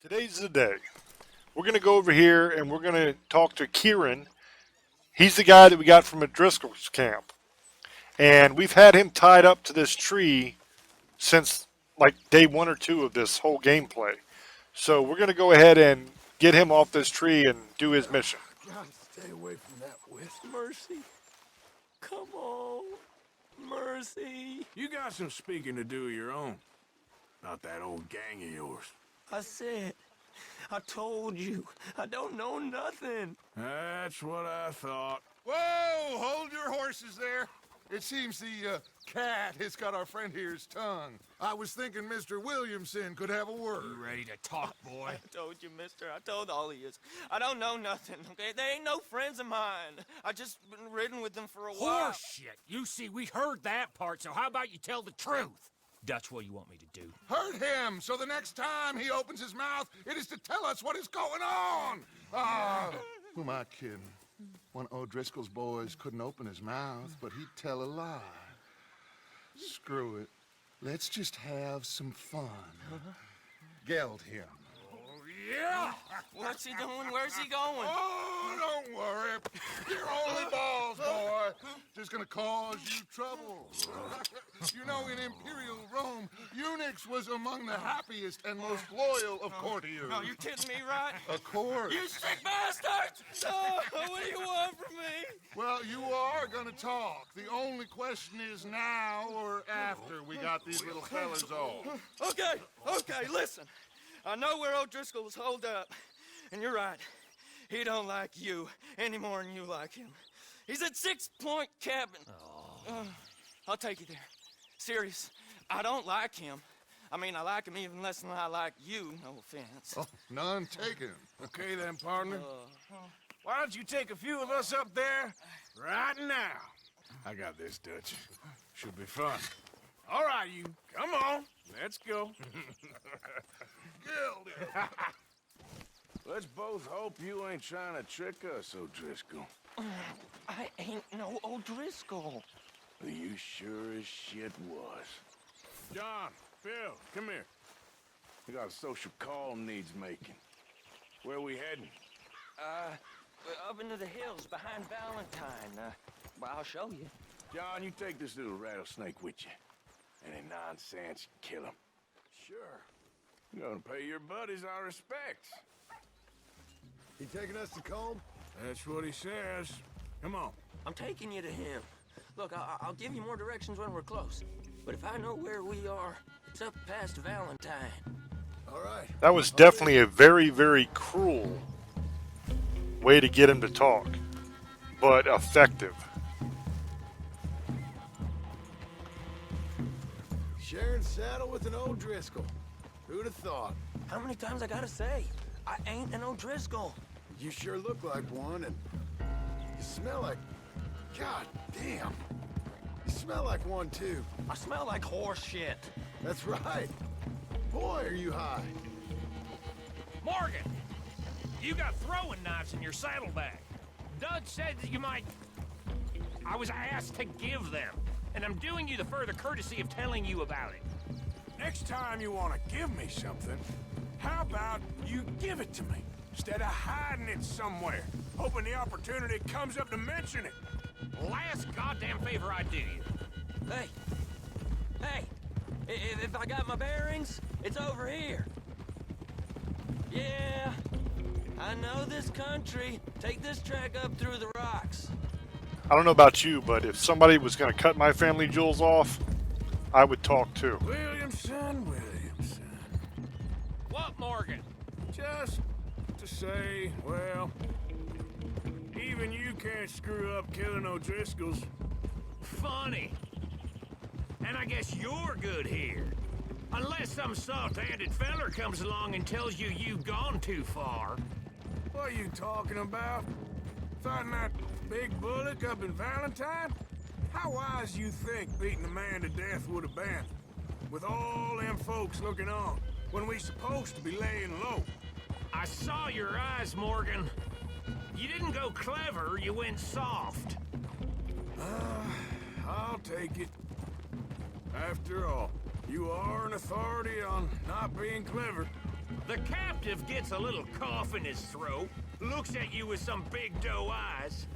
Today's the day. We're going to go over here and we're going to talk to Kieran. He's the guy that we got from Driscoll's camp. And we've had him tied up to this tree since like day one or two of this whole gameplay. So we're going to go ahead and get him off this tree and do his mission. Gotta stay away from that with Mercy. Come on, Mercy. You got some speaking to do of your own. Not that old gang of yours. I told you, I don't know nothing. That's what I thought. Whoa! Hold your horses there. It seems the cat has got our friend here's tongue. I was thinking Mr. Williamson could have a word. You ready to talk, boy? I told you, mister. I told all of you. I don't know nothing, okay? They ain't no friends of mine. I just been ridden with them for a while. Horseshit! You see, we heard that part, so how about you tell the truth? That's what you want me to do. Hurt him, so the next time he opens his mouth, it is to tell us what is going on. Ah, who am I kidding? One of O'Driscoll's boys couldn't open his mouth, but he'd tell a lie. Screw it. Let's just have some fun. Geld him. Yeah! What's he doing? Where's he going? Oh, don't worry. You're only balls, boy. Just gonna cause you trouble. You know, in Imperial Rome, eunuchs was among the happiest and most loyal of courtiers. No, you kidding me, right? Of course. You sick bastard! Oh, what do you want from me? Well, you are gonna talk. The only question is now or after we got these little fellas off. Okay, listen. I know where O'Driscoll was holed up, and you're right. He don't like you any more than you like him. He's at 6 Point Cabin. I'll take you there. Serious, I don't like him. I mean, I like him even less than I like you, no offense. Oh, none taken. Okay then, partner. Why don't you take a few of us up there right now? I got this, Dutch. Should be fun. All right, you. Come on. Let's go. Geld. Let's both hope you ain't trying to trick us, O'Driscoll. I ain't no O'Driscoll. You sure as shit was. John, Bill, come here. We got a social call needs making. Where we heading? Up into the hills behind Valentine. Well, I'll show you. John, you take this little rattlesnake with you. Any nonsense, kill him. Sure. You're gonna pay your buddies our respects. He taking us to Colm? That's what he says. Come on. I'm taking you to him. Look, I'll give you more directions when we're close. But if I know where we are, it's up past Valentine. All right. That was definitely a very, very cruel way to get him to talk, but effective. Sharing saddle with an O'Driscoll. Who'd have thought? How many times I gotta say? I ain't an O'Driscoll. You sure look like one, and you smell like... God damn. You smell like one, too. I smell like horse shit. That's right. Boy, are you high. Morgan! You got throwing knives in your saddlebag. Dud said that you might... I was asked to give them, and I'm doing you the further courtesy of telling you about it. Next time you want to give me something, how about you give it to me, instead of hiding it somewhere, hoping the opportunity comes up to mention it? Last goddamn favor I do you. Hey! If I got my bearings, it's over here. Yeah, I know this country. Take this track up through the rocks. I don't know about you, but if somebody was going to cut my family jewels off, I would talk too. Williamson. What, Morgan? Just to say, well, even you can't screw up killing O'Driscolls. Funny. And I guess you're good here. Unless some soft-handed feller comes along and tells you you've gone too far. What are you talking about? Fighting that big bullock up in Valentine? How wise you think beating a man to death would have been? With all them folks looking on, when we supposed to be laying low. I saw your eyes, Morgan. You didn't go clever, you went soft. I'll take it. After all, you are an authority on not being clever. The captive gets a little cough in his throat, looks at you with some big doe eyes.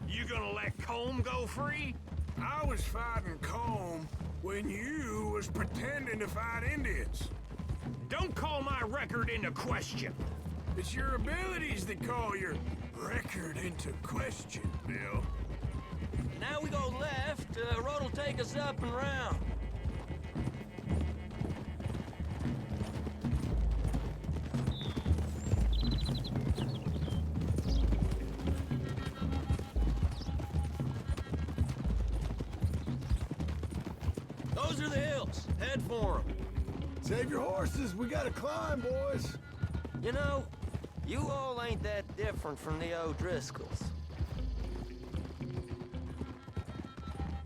You gonna let Colm go free? I was fighting Colm when you was pretending to fight Indians. Don't call my record into question. It's your abilities that call your record into question, Bill. Now we go left. Road will take us up and round. Those are the hills. Head for them. Save your horses. We gotta climb, boys. You know, you all ain't that different from the O'Driscolls.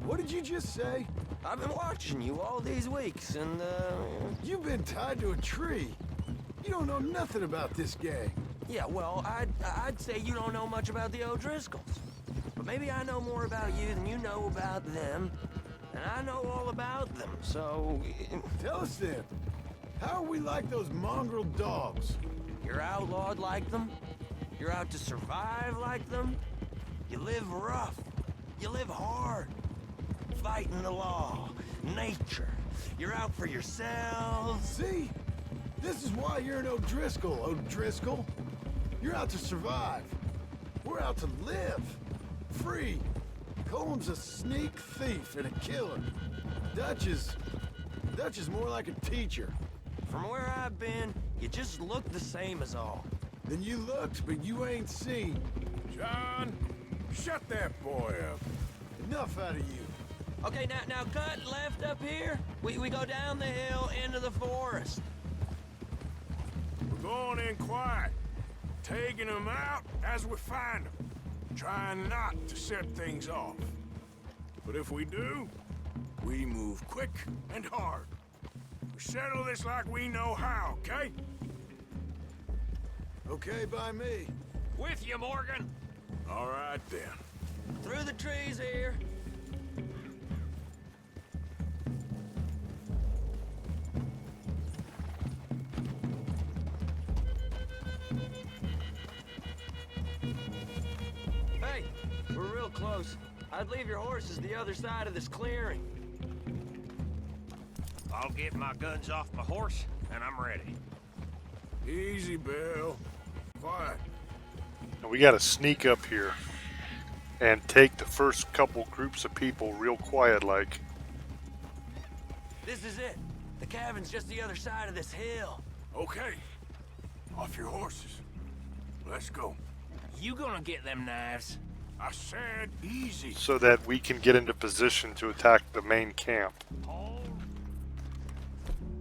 What did you just say? I've been watching you all these weeks, and, You've been tied to a tree. You don't know nothing about this gang. yeah, well, I'd say you don't know much about the O'Driscolls. But maybe I know more about you than you know about them. And I know all about them, so... Tell us then. How are we like those mongrel dogs? You're outlawed like them? You're out to survive like them? You live rough. You live hard. Fighting the law. Nature. You're out for yourselves. See? This is why you're an O'Driscoll, O'Driscoll. You're out to survive. We're out to live. Free. Colm's a sneak thief and a killer. Dutch is more like a teacher. From where I've been, you just look the same as all. Then you looked, but you ain't seen. John, shut that boy up. Enough out of you. Okay, now cut left up here. We go down the hill into the forest. We're going in quiet, taking them out as we find them, trying not to set things off. But if we do, we move quick and hard. We settle this like we know how, okay? Okay by me. With you, Morgan. All right, then. Through the trees here. Hey, we're real close. I'd leave your horses the other side of this clearing. I'll get my guns off my horse, and I'm ready. Easy, Bill. Quiet. And we got to sneak up here and take the first couple groups of people real quiet like. This is it. The cabin's just the other side of this hill. Okay. Off your horses. Let's go. You gonna get them knives? I said easy. So that we can get into position to attack the main camp.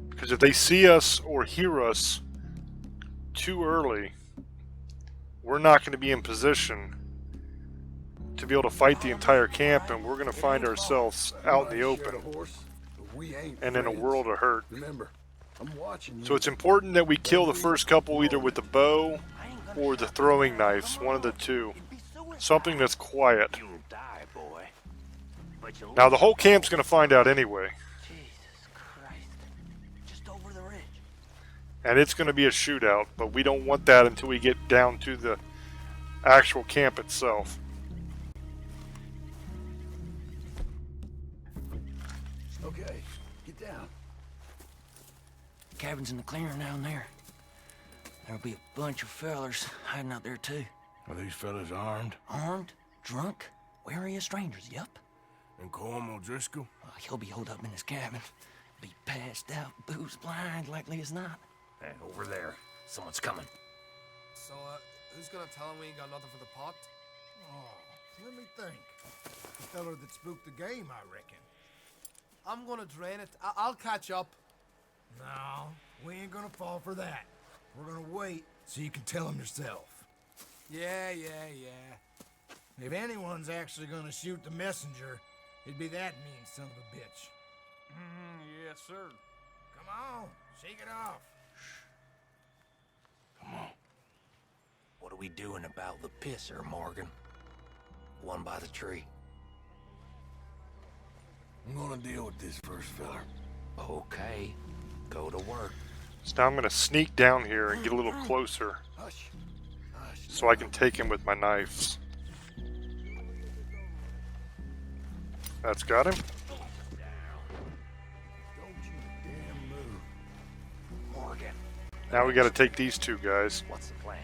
Because if they see us or hear us too early, we're not going to be in position to be able to fight the entire camp, and we're going to find ourselves out in the open and in a world of hurt. Remember, I'm watching you. So it's important that we kill the first couple either with the bow or the throwing knives, one of the two. Something that's quiet. You'll die, boy. But you'll Now the whole camp's going to find out anyway, Jesus Christ. Just over the ridge. and it's going to be a shootout, but we don't want that until we get down to the actual camp itself. Okay, get down. Cabin's in the clearing down there. There'll be a bunch of fellers hiding out there too. Are these fellas armed? Armed, drunk, wary of strangers, yup. And Colm O'Driscoll? He'll be holed up in his cabin. Be passed out, booze blind, likely as not. Hey, over there. Someone's coming. So, who's gonna tell him we ain't got nothing for the pot? Oh, let me think. The feller that spooked the game, I reckon. I'm gonna drain it. I'll catch up. No, we ain't gonna fall for that. We're gonna wait so you can tell him yourself. Yeah. If anyone's actually gonna shoot the messenger, it'd be that mean son of a bitch. Yes, sir. Come on, shake it off. What are we doing about the pisser, Morgan? One by the tree. I'm gonna deal with this first fella. Okay, go to work. So now I'm going to sneak down here and get a little closer Hush. Hush. so I can take him with my knives. That's got him. Don't you damn move. Morgan, Now we got to take these two guys. what's the plan?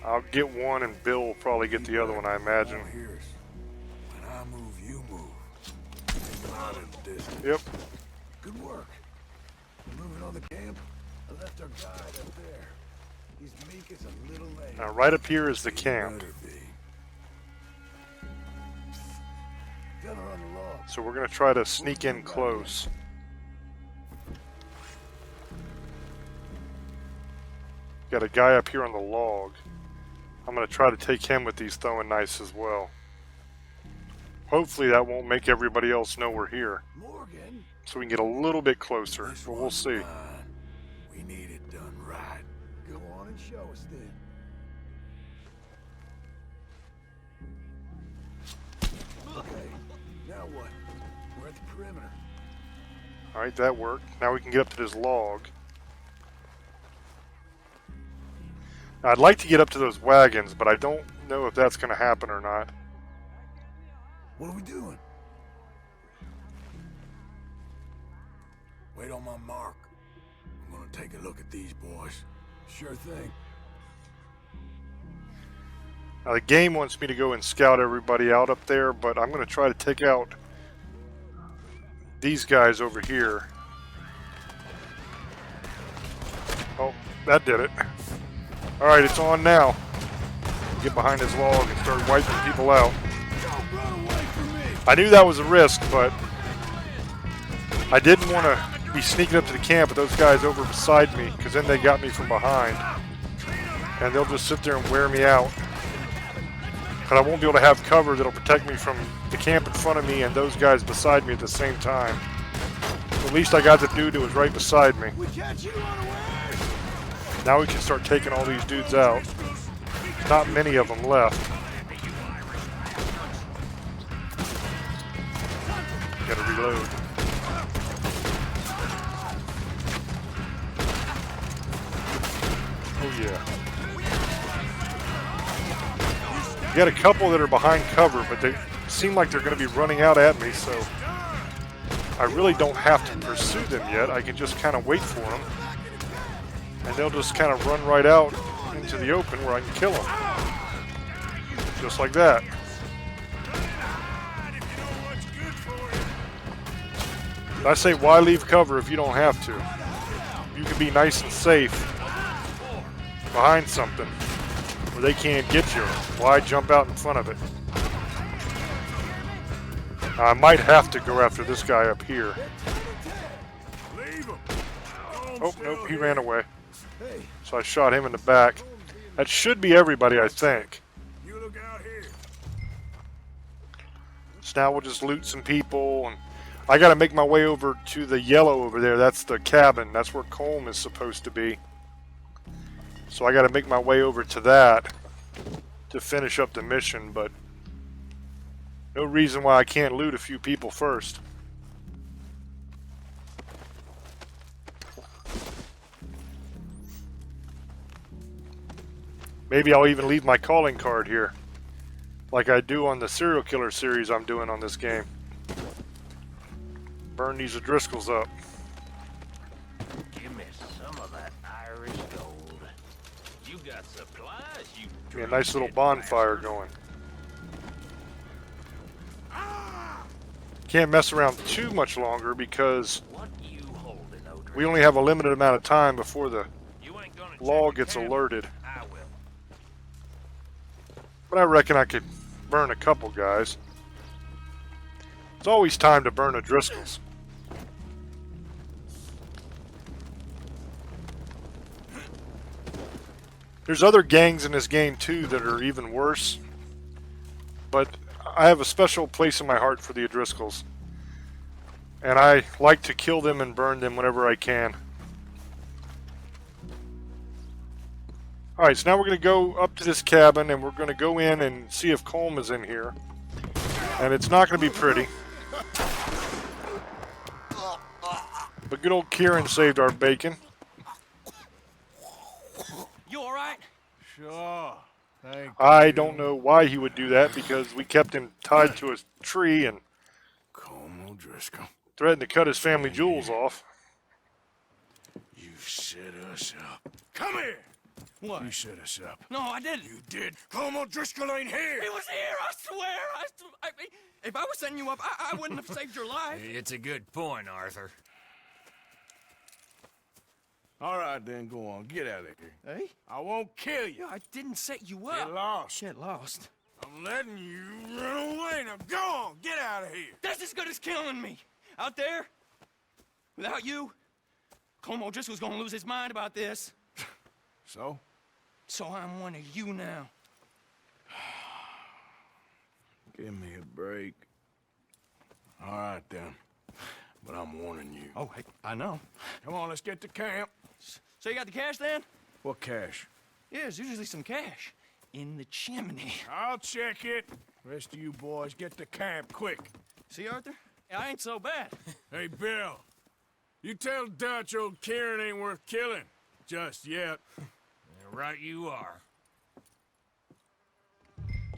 I'll get one and Bill will probably get the other one, I imagine. Now here's when I move, you move. Not in the distance. Yep. Good work. Moving on the camp. I left our guide up there. He's meek as a little lamb. Now right up here is the camp. Better be. Gunner on the log. So we're going to try to sneak in close. Got a guy up here on the log. I'm going to try to take him with these throwing knives as well. Hopefully that won't make everybody else know we're here. Morgan. So we can get a little bit closer, This but we'll one's see. mine. We need it done right. Go on and show us then. Okay. Now what? We're at the perimeter. Alright, that worked. Now we can get up to this log. Now, I'd like to get up to those wagons, but I don't know if that's going to happen or not. What are we doing? Wait on my mark. I'm gonna take a look at these boys. Sure thing. Now, the game wants me to go and scout everybody out up there, but I'm going to try to take out these guys over here. Oh, that did it. Alright, it's on now. Get behind this log and start wiping people out. Don't run away from me. I knew that was a risk, but I didn't want to be sneaking up to the camp with those guys over beside me, because then they got me from behind. And they'll just sit there and wear me out. But I won't be able to have cover that'll protect me from the camp in front of me and those guys beside me at the same time. At least I got the dude who was right beside me. We catch you unawares. Now we can start taking all these dudes out. There's not many of them left. Gotta reload. Oh yeah. Got a couple that are behind cover, but they seem like they're going to be running out at me, so I really don't have to pursue them yet. I can just kind of wait for them, and they'll just kind of run right out into the open where I can kill them. Just like that. I say, why leave cover if you don't have to? You can be nice and safe behind something where they can't get you. Why jump out in front of it? I might have to go after this guy up here. Leave him. Oh, nope, he ran away. Hey, So I shot him in the back. That should be everybody, I think. You look out here. So now we'll just loot some people, and I gotta make my way over to the yellow over there. That's the cabin. That's where Colm is supposed to be. So I gotta make my way over to that to finish up the mission, but no reason why I can't loot a few people first. Maybe I'll even leave my calling card here, like I do on the serial killer series I'm doing on this game. Burn these O'Driscolls up. Give me some of that Irish gold. You got supplies, you Be a nice little bonfire going. Can't mess around too much longer because What you holding, O'Driscoll? we only have a limited amount of time before the You ain't gonna law check the gets cabin. alerted. I will. But I reckon I could burn a couple guys. It's always time to burn O'Driscolls. There's other gangs in this game too that are even worse. But I have a special place in my heart for the O'Driscolls. And I like to kill them and burn them whenever I can. Alright, so now we're going to go up to this cabin and we're going to go in and see if Colm is in here. And it's not going to be pretty. But good old Kieran saved our bacon. You all right? Sure. Thank I you. don't know why he would do that because we kept him tied to a tree and Colm O'Driscoll, threatened to cut his family jewels off. you set us up. Come here! What? You set us up. No, I didn't. You did. Colm O'Driscoll ain't here! He was here, I swear. I mean, if I was setting you up, I wouldn't have saved your life. It's a good point, Arthur. All right, then, go on. Get out of here. Hey? I won't kill you. I didn't set you Get up. lost. Get lost. I'm letting you run away. Now go on. Get out of here. That's as good as killing me. Out there, without you, Colm O'Driscoll's gonna lose his mind about this. So? So I'm one of you now. Give me a break. All right, then. But I'm warning you. Oh, hey, I know. Come on, let's get to camp. So you got the cash then? What cash? Yeah, there's usually some cash in the chimney. I'll check it. Rest of you boys, get to camp quick. See, Arthur? I ain't so bad. Hey, Bill. You tell Dutch old Kieran ain't worth killing. Just yet. Right you are.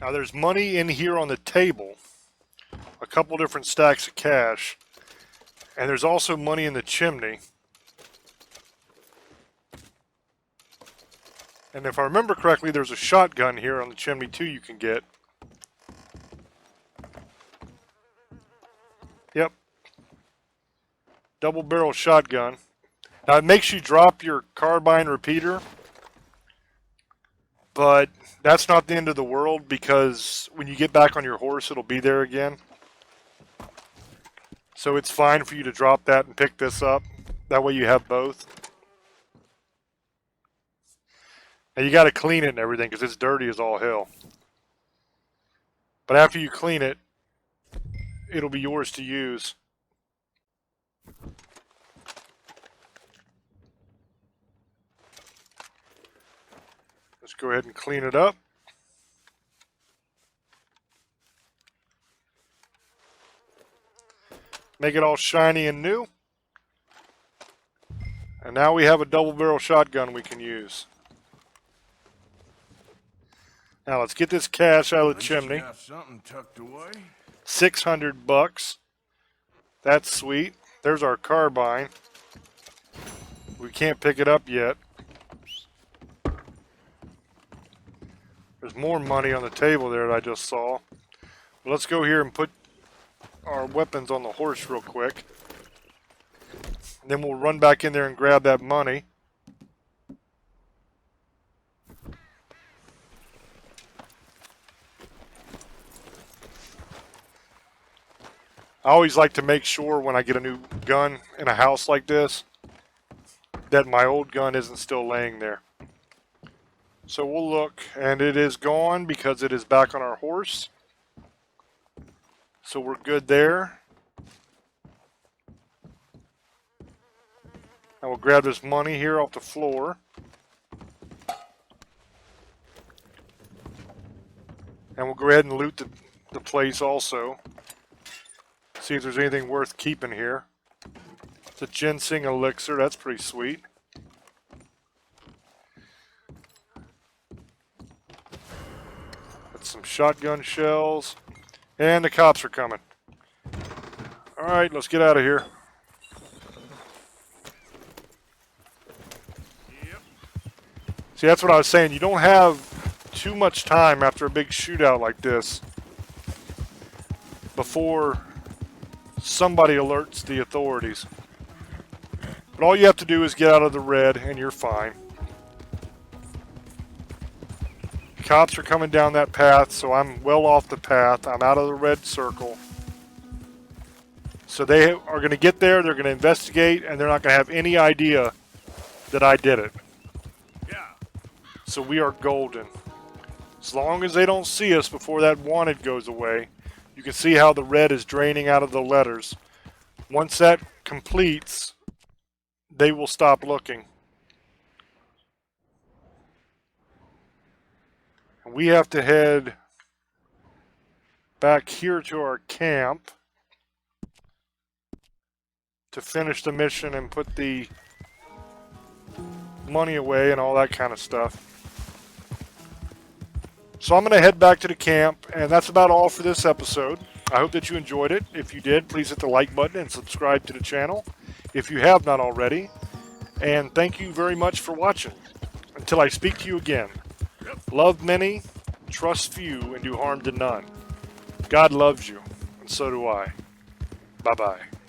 Now there's money in here on the table, a couple different stacks of cash, and there's also money in the chimney. And if I remember correctly, there's a shotgun here on the chimney too you can get. Yep. Double barrel shotgun. Now it makes you drop your carbine repeater, but that's not the end of the world because when you get back on your horse, it'll be there again. So it's fine for you to drop that and pick this up. That way you have both. And you got to clean it and everything because it's dirty as all hell. But after you clean it, it'll be yours to use. Let's go ahead and clean it up. Make it all shiny and new. And now we have a double barrel shotgun we can use. Now let's get this cash out of the chimney. Got something tucked away. $600. That's sweet. There's our carbine. We can't pick it up yet. There's more money on the table there that I just saw. But let's go here and put our weapons on the horse real quick. And then we'll run back in there and grab that money. I always like to make sure when I get a new gun in a house like this that my old gun isn't still laying there. So we'll look, and it is gone because it is back on our horse. So we're good there. And we'll grab this money here off the floor. And we'll go ahead and loot the place also. See if there's anything worth keeping here. It's a ginseng elixir, that's pretty sweet. That's some shotgun shells. And the cops are coming. Alright, let's get out of here. See, that's what I was saying. You don't have too much time after a big shootout like this before somebody alerts the authorities. But all you have to do is get out of the red and you're fine. Cops are coming down that path, so I'm well off the path. I'm out of the red circle. So they are going to get there, they're going to investigate, and they're not going to have any idea that I did it. Yeah. So we are golden. As long as they don't see us before that wanted goes away. You can see how the red is draining out of the letters. Once that completes, they will stop looking. And we have to head back here to our camp to finish the mission and put the money away and all that kind of stuff. So I'm going to head back to the camp, and that's about all for this episode. I hope that you enjoyed it. If you did, please hit the like button and subscribe to the channel if you have not already. And thank you very much for watching. Until I speak to you again, love many, trust few, and do harm to none. God loves you, and so do I. Bye-bye.